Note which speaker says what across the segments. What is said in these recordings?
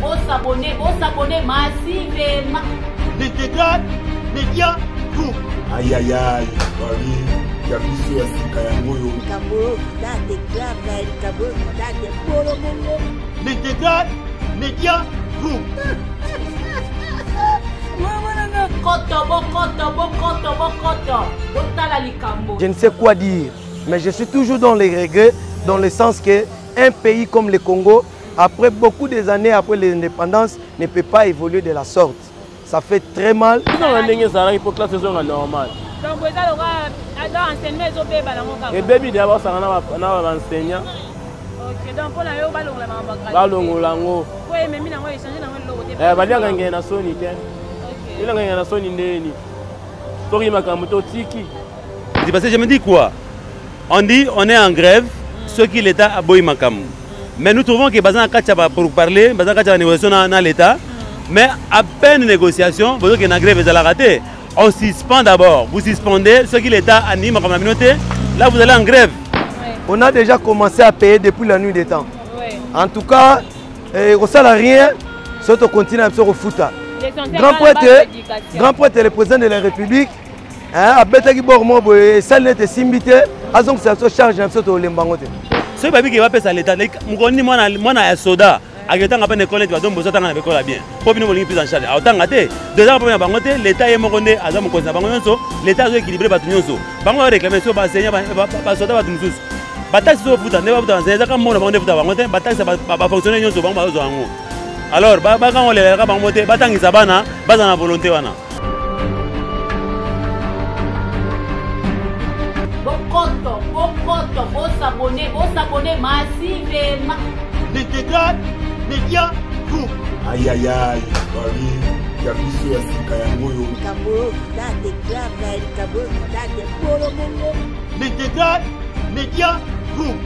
Speaker 1: Vous s'abonnez massivement.
Speaker 2: L'intégral Média Group.
Speaker 3: Aïe aïe aïe, Bali, Yabiso Asikayangoyo.
Speaker 2: L'intégral Média Group.
Speaker 4: Je ne sais quoi dire, mais je suis toujours dans les regrets, dans le sens qu'un pays comme le Congo, après beaucoup des années après l'indépendance, ne peut pas évoluer de la sorte. Ça fait très mal.
Speaker 5: Donc, et baby d'abord ça va enseigner.
Speaker 1: Ok, donc pour la yo balongola mama.
Speaker 5: Balongolango.
Speaker 1: Ouais, mais mina ngoi changer na ngoi logo.
Speaker 5: Balia ngenge na soni ke. Il ngenge na soni ndeni. Tori makamuto tiki.
Speaker 6: Parce que je me dis quoi? On dit on est en grève, ce qui l'État a boy makam. Mais nous trouvons que Bazan Kachaba pour parler, Bazan Kachaba négociation dans l'État, mais à peine négociation, vous voyez que la grève est à la rater. On suspend d'abord. Vous suspendez ce qui l'État anime comme la communauté. Là, vous allez en grève.
Speaker 4: Oui. On a déjà commencé à payer depuis la nuit des temps.
Speaker 1: Oui.
Speaker 4: En tout cas, on ne sait rien. Surtout continue à se refoutre. Grand prêtre, le président de la République, a bêté bormo ça n'était simbité. A donc ça se charge un peu de l'embangote.
Speaker 6: Ce qui va passer à l'État, moi na soda. Ageta ngapa nekole tu donc bozata ngana bekola bien. Pour bino molingi prise en charge. Autant ngate. Déjà pour bangote l'État est mokonde azamu konza bango nyonso, l'État a équilibré batu nyonso. Bango réclamer so ba senya ba soda batu mususu. Ba taxi so futa ne ba futa nzeza ka mona bango futa bangote, ba taxi ba fonctionner nyonso bango ba zo ango. Alors ba quand on les ka bango te batangisa bana, baza na volonté wana.
Speaker 1: Vous s'abonnez massivement.
Speaker 2: L'intégral Média Group.
Speaker 3: Aïe aïe aïe, Bali, Yabiso Asikayangoyo.
Speaker 2: L'intégral Média Group.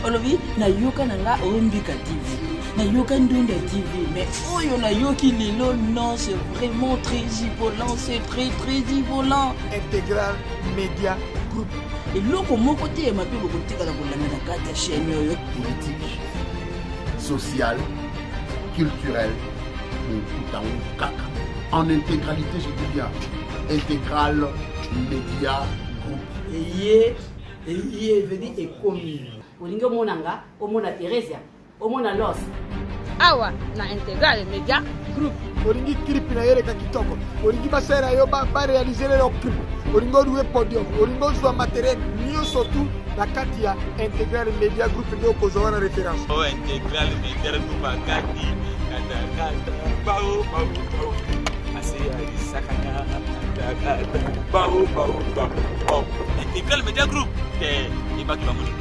Speaker 7: Olobi na yoka nanga Ombika TV. Na yoka Ndunda TV, mais oyo na yoki lilo, non, c'est vraiment très volant, c'est très volant.
Speaker 2: Intégral Média Group.
Speaker 7: Et loko moko te ma pe bokotika na bolanda na kata chaîne yoyo.
Speaker 3: Politique, sociale, culturelle, ou kaka. En intégralité, je dis bien, Intégral Média Group.
Speaker 7: Et veni et commis.
Speaker 1: Olingo monanga, omona Teresia. Omona Los.
Speaker 8: Awa na Intégral Média Group.
Speaker 2: Olingi clip na yere ka kitoko. Olingi basera yo ba réaliser le clip. Olingo louer podium. Olingo jouer matériel mieux surtout la katia Intégral Média Group ndio kozoa na référence.
Speaker 9: Oh Intégral Média Group akati kata bao. Assez sakana bao. Intégral Média Group ibaki ba moni.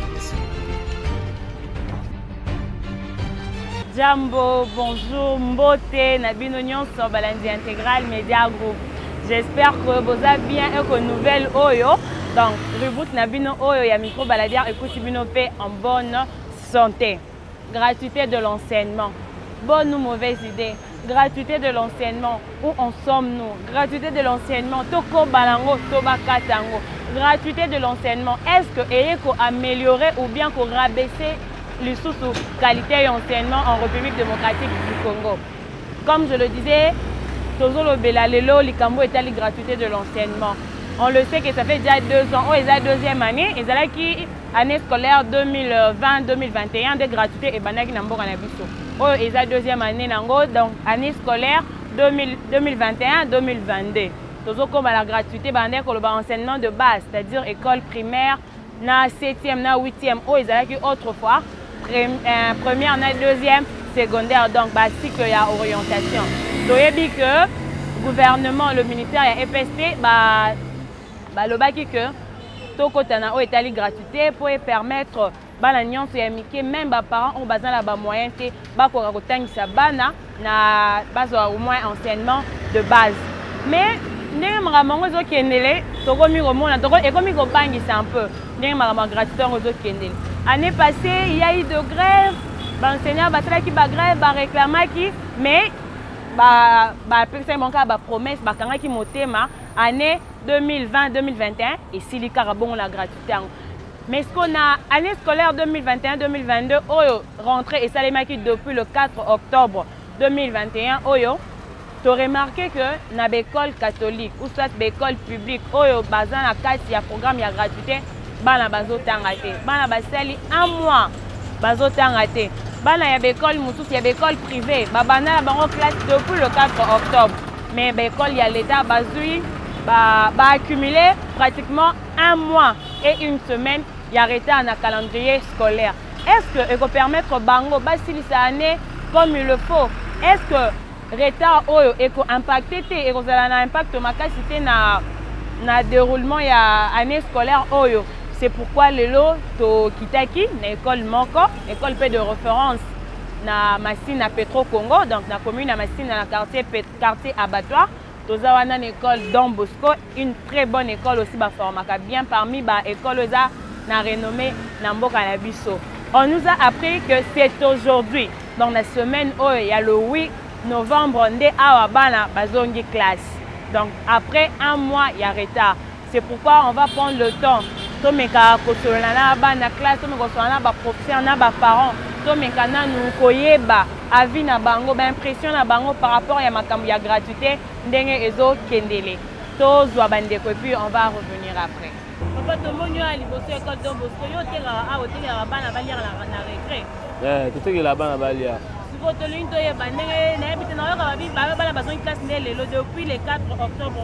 Speaker 1: Jambo, bonjour, mbote, nabino nyonso balandi Intégral Média Group. J'espère que vous avez bien une nouvelle oyo. Donc, reboot nabino oyo ya micro baladière écoute bino pe en bonne santé. Gratuité de l'enseignement. Bonne ou mauvaise idée. Gratuité de l'enseignement. Où en sommes-nous? Gratuité de l'enseignement. Toko balango, toba katango. Gratuité de l'enseignement. Est-ce que ayez qu'on améliorer ou bien qu'on rabaisser les sous-qualité et enseignement en République démocratique du Congo? Comme je le disais, Tozolo Belalelo, Likambo est à la gratuité de l'enseignement. On le sait que ça fait déjà 2 ans. Oh, ils ont la deuxième année. Ils ont qui année scolaire 2020-2021 de gratuité et banaki nambo kanabiso. Oh, ils ont la deuxième année nango, donc année scolaire 2021-2022. Tozo comme la gratuité bandé ko le enseignement de base, c'est-à-dire école primaire, na 7e, na 8e. Oh, ils ont qui autrefois première, na deuxième, secondaire, donc basique il y a orientation. Donc il dit que le gouvernement, le ministère et EPST, le baki que tout côté na état gratuité pour permettre bana nyonso ya mike même ba parents ont besoin la ba moyen te ba ko rakotangisa bana na bazo au moins enseignement de base. Mais ndenge makambo zo kendele tokomi komona toko ekomi ko bangisa un peu ndenge makambo gratuité zo kendele. Année passée, il y a eu de grève, l'enseignant qui a grève, mais promesse, qui motema année 2020-2021 et Silika Rabon la gratuité. Mais ce qu'on a, année scolaire 2021-2022, Oyo, rentrée et Salemaki depuis le 4 octobre 2021, Oyo, tu as remarqué que dans l'école catholique ou soit l'école publique, Oyo, bazan la carte, il y a programme, il y a gratuité, bana bazo tangate, bana basali un mois, bazo tangate, bana il y a l'école moussous, il y a l'école privée, babana la bango classe depuis le 4 octobre, mais l'école il y a l'État bazoui, va accumuler pratiquement un mois et une semaine, il y a arrêté un calendrier scolaire. Est-ce que peut permettre bango basili sa année comme il le faut? Est-ce que retard oyo eko impacté te eko zala na impact makasi na déroulement ya année scolaire oyo? C'est pourquoi lelo to kitaki na école moko, école de référence na Massina Petro Congo, donc na commune na Massina na quartier abattoir. Tozawana une école Don Bosco, une très bonne école aussi ba formaka bien parmi ba école za na renommée na mboka na biso. On nous a appris que c'est aujourd'hui, dans la semaine où il y a le 8 novembre, on est à Wabana, bazongi classe. Donc après un mois, il y a retard. C'est pourquoi on va prendre le temps. Tomeka kosolana ba na classe, tomeka kosolana ba professeur na ba parents, tomeka na nous koyeba avis na bango, ba impression na bango par rapport à makambo ya gratuité ndenge ezo kendele. Tozwa bandeko et puis on va revenir après. Papa tomonyo ali bosso école Don Bosco yo tera a otela bana ba lire na récré.
Speaker 5: Tu sais que la bana ba lire.
Speaker 1: Depuis le 4 octobre,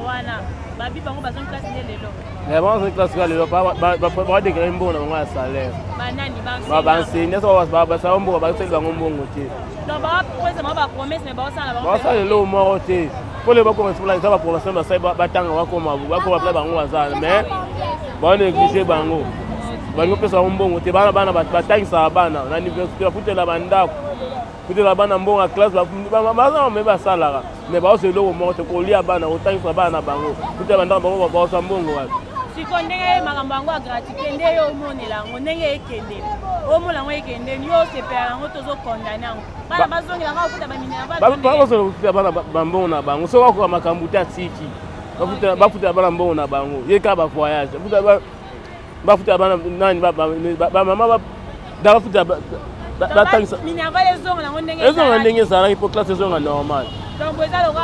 Speaker 1: babi bango bazon classe lelo.
Speaker 5: Mais bon, c'est classe lelo ba de grembo na nga salaire.
Speaker 1: Banani
Speaker 5: ba enseigner ça ba ça mbongo ba tseli bango mbongo te.
Speaker 1: Donc ba promesse ba promesse mais ba ça la
Speaker 5: ba ça lelo mo te. Pour les ba commencer pour la ça ba promesse ba tanga wa ko ba bango wazana mais ba négliger bango. Bango pesa mbongo te bana ba tangisa bana na université ba putela bandako. Pour la bana mbongo classe mais ba salara mais ba se lo mo te ko lia bana otangisa bana bango. Putela bandako bango ba sa mbongo wa.
Speaker 1: Si kondenge makambo yango ya gratuité nde yo omonela yango ndenge ekende omona yango ekende yo sepela yango tozokondane yango bana bazongela nga ofuta baminela
Speaker 5: bazofuta bana bambongo na bango soki bakoka makambo te atiki bafutela bana mbongo na bango ye kaka bavoyage bafutela bana nani bamama bafuta batangisa ezonga ndenge ezalaki po classe ezonga normal
Speaker 1: donc eza loka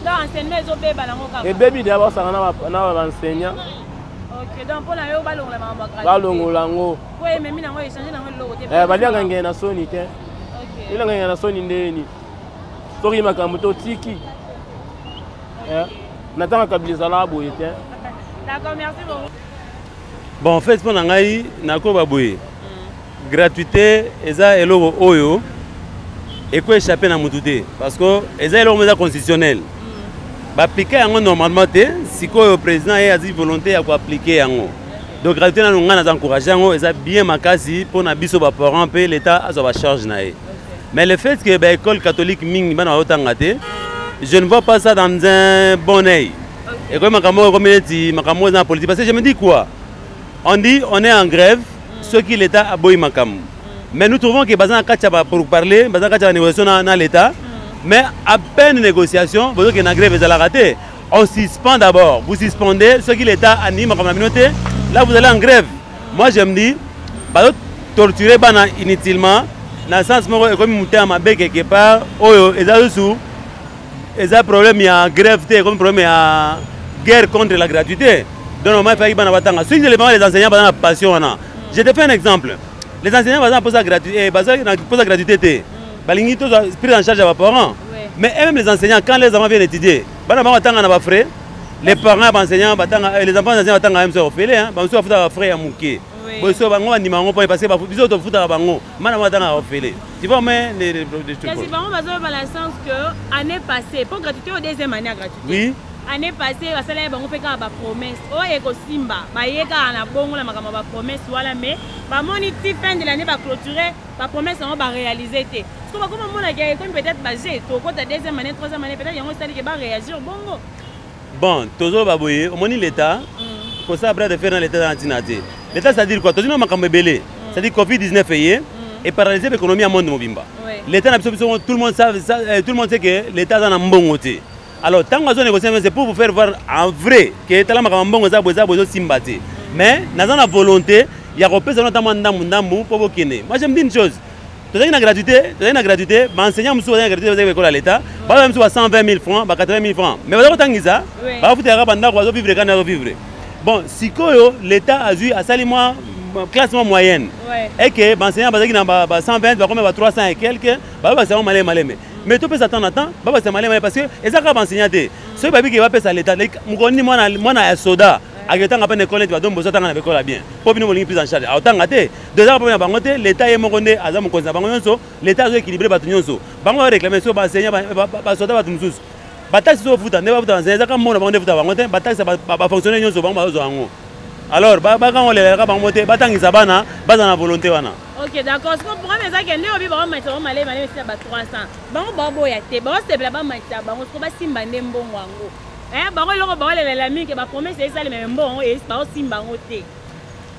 Speaker 1: dans enseignement ezobeba nango kaka
Speaker 5: ebebi deya basanga na baenseignant.
Speaker 1: Ok, donc pour la yo balongola makambo gratuité.
Speaker 5: Balongola ngo.
Speaker 1: Po ememi nango échanger nango loko te.
Speaker 5: Baliaka ngena na soni te. Ok. Ilanga ngena na soni ndeni. Soki makambo to tiki. Natanga kabiliza la boye te.
Speaker 1: D'accord, merci beaucoup.
Speaker 6: Bon, en fait, pour nangai nako baboye. Gratuité eza eloko oyo eko échapper na mututé parce que eza eloko meza constitutionnel. Ba appliquer yango normalement te sikoyo président a dit volonté à quoi appliquer yango. Donc gratuité na ngana za encourager yango eza bien makasi pour na biso ba parents pe l'état azo ba charge na ye. Mais le fait que ba école catholique mingi bana otanga te, je ne vois pas ça dans un bon œil. Et comme makambo community makambo na politique parce que je me dis quoi? On dit on est en grève, ce qui l'état a boy makambo. Mais nous trouvons que bazan kacha pour parler, bazan kacha négociation na l'état. Mais à peine négociation, vous voyez que la grève est raté. On suspend d'abord. Vous suspendez ce qui l'État anime comme la communauté. Là, vous allez en grève. Moi, je me dis, torturer inutilement. Dans le sens où comme monter à ma bec quelque part, et ça a problème, il y a grève, comme problème, il y a guerre contre la gratuité. Donc, normalement, il faut que si les enseignants ont la passion, je te fais un exemple. Les enseignants posent la gratuité. Balingi tous pris en charge à vos parents. Oui. Mais même les enseignants, quand les enfants viennent étudier, les parents enseignants, les enfants enseignants sont même sur félé, hein, ils sont frais à mouquer. Ils sont parce que ils sont foutus à bango. Tu vois mais les trucs.
Speaker 1: C'est vraiment dans le sens que l'année passée, pour gratuité au deuxième année gratuité.
Speaker 6: Oui.
Speaker 1: Année passée, la salaire bango fait ka ba promesse. O eko simba, ba yeka na bongo la makama ba promesse wala mais ba moniti fin de l'année ba clôturer, ba promesse on va réaliser té. Parce que comme on a gagné comme peut-être basé, to côté deuxième année, troisième année peut-être yango sali que ba réagir bongo.
Speaker 6: Bon, tozo ba boye, au moni l'état, pour ça après de faire dans l'état d'antinaté. L'état ça veut dire quoi? Tozo makamba belé. Ça dit Covid-19 et paralyser l'économie à monde mobimba. L'état n'a tout le monde sait que l'état dans un bon côté. Alors, tant que vous négociez, c'est pour vous faire voir en vrai que tu as besoin de sympathie. Mais, dans la volonté, il y a notamment pour vous kine. Moi, j'aime dire une chose. Tu as une gratuité, l'enseignant me a une gratuité de l'école à l'État, il y a 120 000 francs, 80 000 francs. Mais vous avez ça, vous vivre. Bon, si l'État a eu à salement classement moyenne, et que l'enseignant a 120, 300 et quelques, c'est malin. Mais tu peux s'attendre à temps, c'est malin parce que les gens enseignants, ceux qui va payer à l'État, moi, un soldat. L'État n'a pas d'école, tu vas donner besoin de l'école bien. Pour nous, prise en charge. Autant gâté. 2 ans après, l'État est mort, l'État est équilibré, l'État a réclamé sur l'enseignant, les soldats, les taxes sont foutues, les taxes sont fonctionner. Alors, quand on les a montés, ils ont la volonté.
Speaker 1: Ok, d'accord. Ce qu'on pourrait me dire que nous, on va mettre 300. Bon, bon, il y a des bon, c'est là-bas, on va s'y bander un bon wango.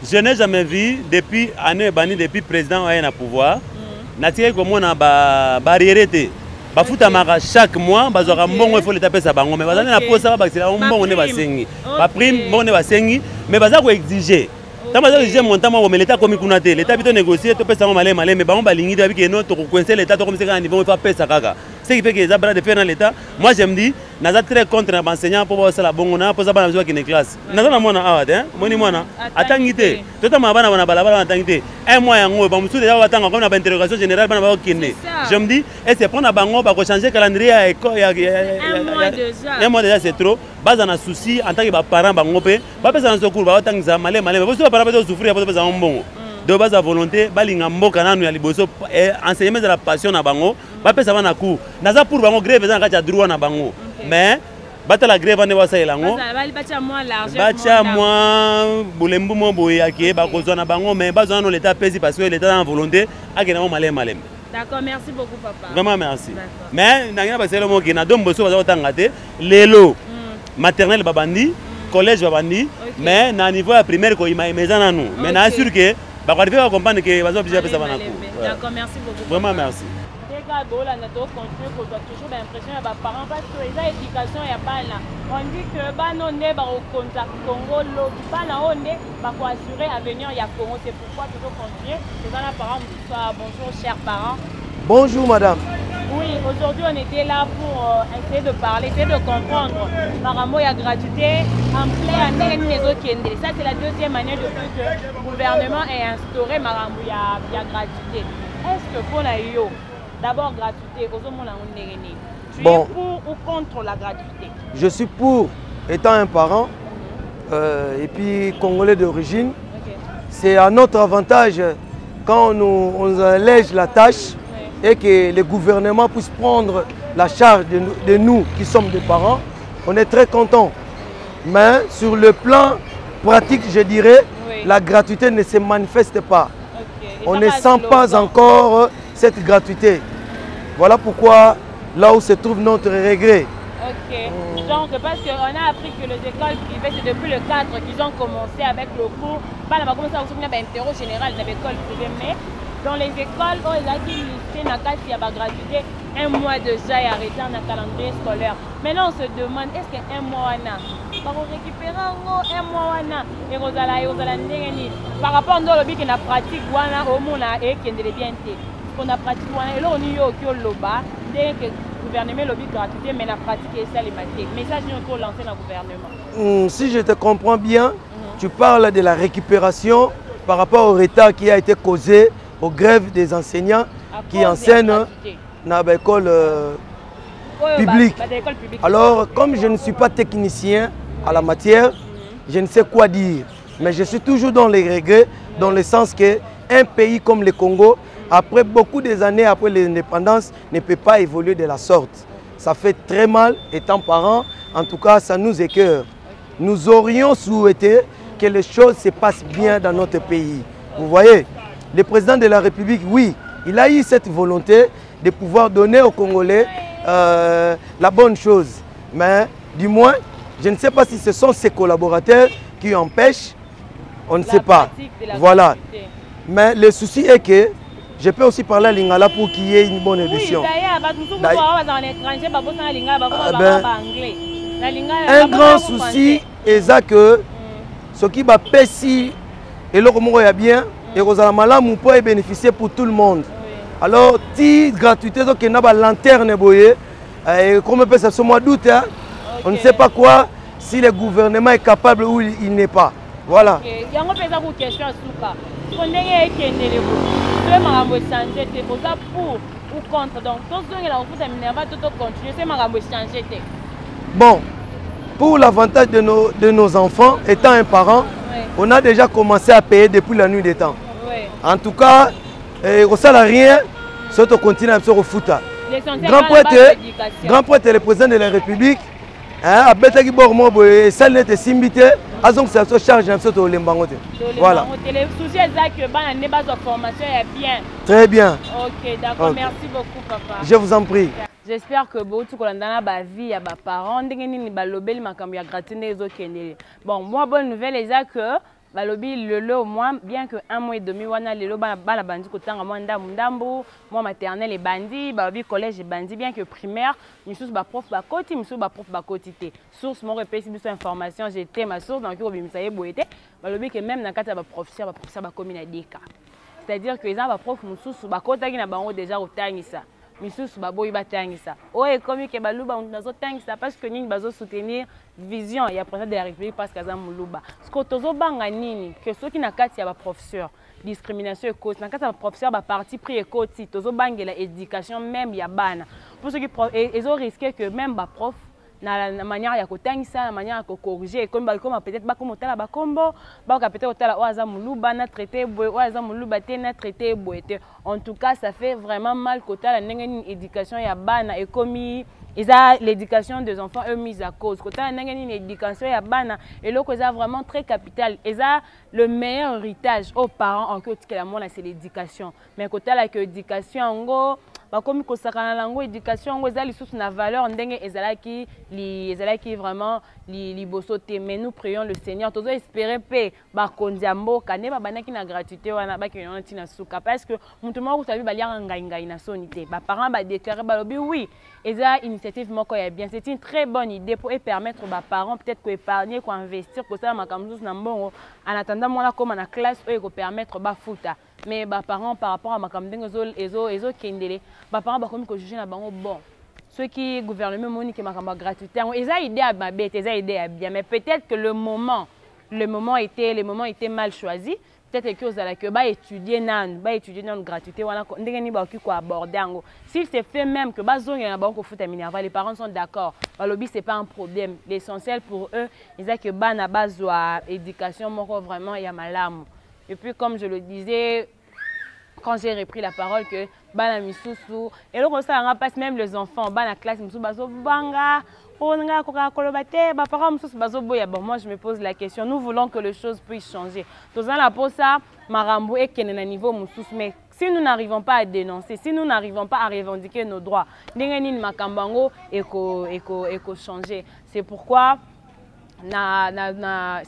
Speaker 6: Je n'ai jamais vu depuis l'année depuis le président a pouvoir. Natia comme on a barrière. Chaque mois, il faut les taper ça. Mais la pose ça, c'est un bon mais il exiger. Tant que j'ai mon temps, l'État comme il l'État peut négocier, tu peux savoir malin, mais on va ligner avec un autre, coincer l'État comme c'est un niveau, il faut payer ça. Ce qui fait que les abras de faire dans l'État, moi je me dis, nous sommes très contre les enseignants pour voir ça la bonne, pour savoir besoin qu'il y ait une classe. Nous sommes attendez, tout le monde un mois, on a une interrogation générale, je me dis, est-ce qu'on a changer le calendrier à l'école? Un mois déjà, c'est trop. Bas en souci en tant que parent, pas besoin de secours, pas besoin de malin, mais vous pas besoin de souffrir, pas besoin de bon. De base à volonté, balingambo kana nous aliboso enseignement de la passion na bango, ba pesa na cours. Naza pour bango grève za ngata droit na bango. Mais bata la grève ne wasa elango.
Speaker 1: Bacha moins l'argent.
Speaker 6: Bacha moins bulembu mo boyaki ba kozwa na bango mais bazo na l'état pesi parce que l'état en volonté akena mo malem.
Speaker 1: D'accord, merci beaucoup papa.
Speaker 6: Vraiment merci. Mais nangina ba selo mo kina domboso bazo tangate lelo maternelle babandi, collège babandi, mais na niveau à primaire ko ima mezana nous. Mais na sûr que bah, arriver à comprendre que vous obligé de faire ça.
Speaker 1: D'accord, merci beaucoup.
Speaker 6: Vraiment merci.
Speaker 1: Toujours l'impression que les parents parce que les éducation il y a pas là. On dit que non né au Congo pour assurer à venir il y a Congo, c'est pourquoi toujours continuer. Bonjour chers parents.
Speaker 4: Bonjour madame.
Speaker 1: Oui, aujourd'hui on était là pour essayer de parler, essayer de comprendre. Marambo, il y a gratuité en plein. Ça c'est la deuxième année depuis que le gouvernement a instauré Marambo, il y a gratuité. Est-ce que pour la yo, d'abord gratuité, tu es pour ou contre la gratuité?
Speaker 4: Je suis pour, étant un parent et puis congolais d'origine. C'est à notre avantage quand on allège la tâche et que le gouvernement puisse prendre la charge de nous qui sommes des parents. On est très contents. Mais sur le plan pratique, je dirais, la gratuité ne se manifeste pas. On ne sent pas encore cette gratuité. Voilà pourquoi là où se trouve notre regret.
Speaker 1: Ok. Donc parce qu'on a appris que les écoles privées, c'est depuis le 4 qu'ils ont commencé avec le cours. Pas la commencé à un interro général dans l'école privée, mais dans les écoles, il y a qui lycée, il y a gratuité, un mois déjà et arrêté dans le calendrier scolaire. Maintenant on se demande, est-ce qu'un mois on récupérer un mois et par rapport à la pratique, au monde et qui est bien qu'on a pratiqué, et là on y a loba, dès que le gouvernement lobby gratuité, mais la pratique est ça les matières. Message nous lancé dans le gouvernement.
Speaker 4: Si je te comprends bien, tu parles de la récupération par rapport au retard qui a été causé aux grèves des enseignants qui enseignent dans l'école publique. Alors, comme je ne suis pas technicien à la matière, je ne sais quoi dire. Mais je suis toujours dans les regrets, dans le sens qu'un pays comme le Congo, après beaucoup d'années après l'indépendance, ne peut pas évoluer de la sorte. Ça fait très mal étant parents, en tout cas ça nous écœure. Nous aurions souhaité que les choses se passent bien dans notre pays. Vous voyez, le président de la République, oui, il a eu cette volonté de pouvoir donner aux Congolais la bonne chose. Mais du moins, je ne sais pas si ce sont ses collaborateurs qui empêchent, on ne sait pas. Voilà. Mais le souci est que je peux aussi parler à Lingala pour qu'il y ait une bonne édition.
Speaker 1: Oui,
Speaker 4: un grand souci est que ce qui va passer et le comment est bien et Rosalamala peut bénéficier pour tout le monde. Alors, si gratuité donc il y a une lanterne boyée et comme on peut ça ce mois d'août, on ne sait pas quoi si le gouvernement est capable ou il n'est pas. Voilà.
Speaker 1: Il y a une question à Souka. Si on est pour ou contre, donc tout ce qui est continuer, c'est changer.
Speaker 4: Bon, pour l'avantage de nos enfants, étant un parent, on a déjà commencé à payer depuis la nuit des temps. En tout cas, au salarié, c'est au continent au foot. Grand poète est le président de la République. A Betaki Bormo, ça n'est simbité. Azong c'est la charge d'un saut au Lembangote. Voilà.
Speaker 1: Le souci est que la base de formation est bien.
Speaker 4: Très bien.
Speaker 1: Ok, d'accord. Merci beaucoup, papa.
Speaker 4: Je vous en prie.
Speaker 1: J'espère que beaucoup de la vie ya ba parents ndengeni balobeli makambo ya gratuité ezokendele. Bon, moi bonne nouvelle est que balobi lelo au moins bien que 1 mois et demi wana lelo bana bandi kotanga moi ndambu moi maternelle et bandi balobi collège et bandi bien que primaire misusu ba prof ba koti misusu ba prof ba kotité source mo repesi biso information j'étais ma source donc obimisa yeboete balobi que même na kata ba professeur ba komi na deka. C'est-à-dire que les ba prof misusu ba kotaki na bango déjà otangisa misusu baboyi batangisa oye komi ke baluba nazotangisa parce que nini bazo soutenir vision ya président de la République parce que aza muluba sko tozo banga nini que ceux qui na kati ya ba professeur discrimination et cause na kati ya ba professeur ba parti pris et koti tozo bangela éducation même ya bana pour ceux qui ezo risquer que même ba prof na manière ya kotangisa na manière ya corriger comme peut-être ba comme otala ba kombo ba peut-être otala oaza muluba na traité boy oaza muluba te na traité boyete. En tout cas ça fait vraiment mal kotala ndenge éducation ya bana et comme l'éducation des enfants eux mise à cause kotala ndenge éducation ya bana et loko eza vraiment très capital eza le meilleur héritage aux parents en que la mona c'est l'éducation mais kotala que éducation ngo bakomi kosakana lango éducation ngo eza lisusu na valeur ndenge ezalaki vraiment liboso te mais nous prions le Seigneur tozo espérer pe bakonzi ya mboka ne babanaki na gratuité wana bakena tina suka parce que mutu moko sabi balianga ngai na soni te ba parents ba déclarer balobi oui eza initiative moko ya bien c'est une très bonne idée pour permettre ba parents peut-être ko épargner ko investir ko sala makambo na mbongo en attendant mona comme na classe ko permettre ba futa mais ba parents par rapport à makambo ezo kendele ba parents ba komi ko juger na bango bon ceux qui gouvernement monique makambo gratuité ils ont idée à bête ils ont idée à bien mais peut-être que le moment était mal choisi peut-être que vous allez que étudier non gratuité wana ndenge ni ba ko aborder ngo s'il se fait même que bazonga na bango futa minerva les parents sont d'accord balobi c'est pas un problème l'essentiel pour eux ils ont que bana bazwa éducation moko vraiment ya malamu. Et puis comme je le disais quand j'ai repris la parole que bana misusu et là ça on passe même les enfants bana classe misusu bazo banga onga koka kolobate ba parents misusu bazo boya. Bon moi je me pose la question, nous voulons que les choses puissent changer tozana la pour ça marambo et kene na niveau misusu mais si nous n'arrivons pas à dénoncer, si nous n'arrivons pas à revendiquer nos droits ndenge nini makambango eko changer. C'est pourquoi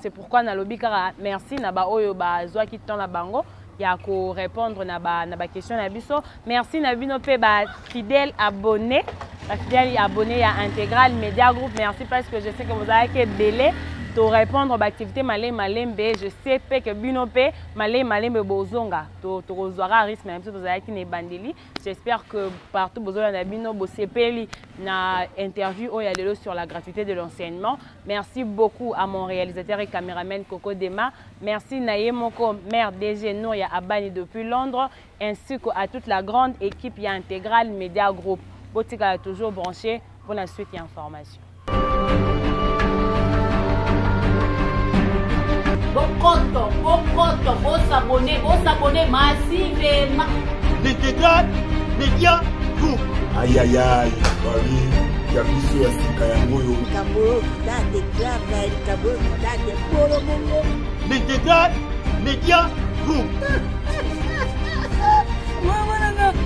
Speaker 1: c'est pourquoi na lobby kara merci na ba oyo ba zwa ki ton la bango ya ko répondre na ba question na biso. Merci na bino pe ba fidèle abonné à Intégral Media Group. Merci parce que je sais que vous avez que délai to répondre à l'activité malembe. Je sais que binope malembe bozonga to rozwara risque même si vous avez qui ne bandeli. J'espère que partout bozonga na bino bo sepeli na interview oyalelo sur la gratuité de l'enseignement. Merci beaucoup à mon réalisateur et caméraman Coco Dema. Merci Nayemoko, mère DG Nouria Abani depuis Londres, ainsi qu'à toute la grande équipe ya Intégral Media Group. Botika a toujours branché pour la suite et information. Bon s'abonner massivement.
Speaker 9: L'Intégral Media Group.
Speaker 3: Aïe aïe aïe, babi, ya biso ya sika ya ngoyo.
Speaker 9: L'Intégral Media Group.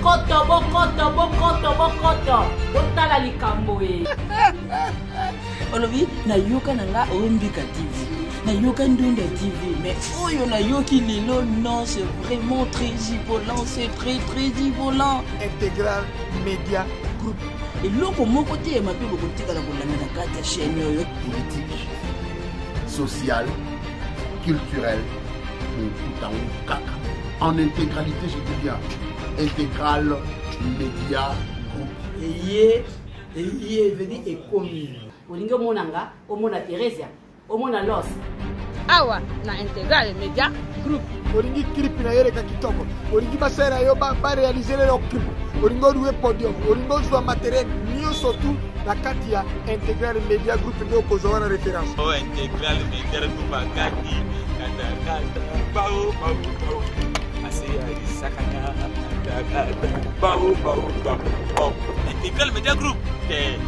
Speaker 7: Koto, botala likambo. olobi na yoka nanga Ombika TV na yoka Ndunda TV mais oyo na yoki lelo non c'est vraiment très volant, c'est très volant.
Speaker 2: Intégral Média Group.
Speaker 7: Et loko moko te ma pe boko tikala kolanda na kati ya chaîne yoyo
Speaker 10: politique, sociale, culturelle ou tout kaka. En intégralité, je dis bien Intégral Média Group.
Speaker 11: Et venu et commis. Olingo monanga, omona Teresia, omona Los.
Speaker 8: Awa na Intégral Média Group.
Speaker 2: Olingi clip na yere ka kitoko. Olingi basera yo ba réaliser le clip. Olingo doué podium. Olingo soit matériel mieux surtout la katia Intégral Média Group ndio kozwa na référence.
Speaker 12: Oh Intégral Média Group akati kata bao. Intégral Média Group, c'est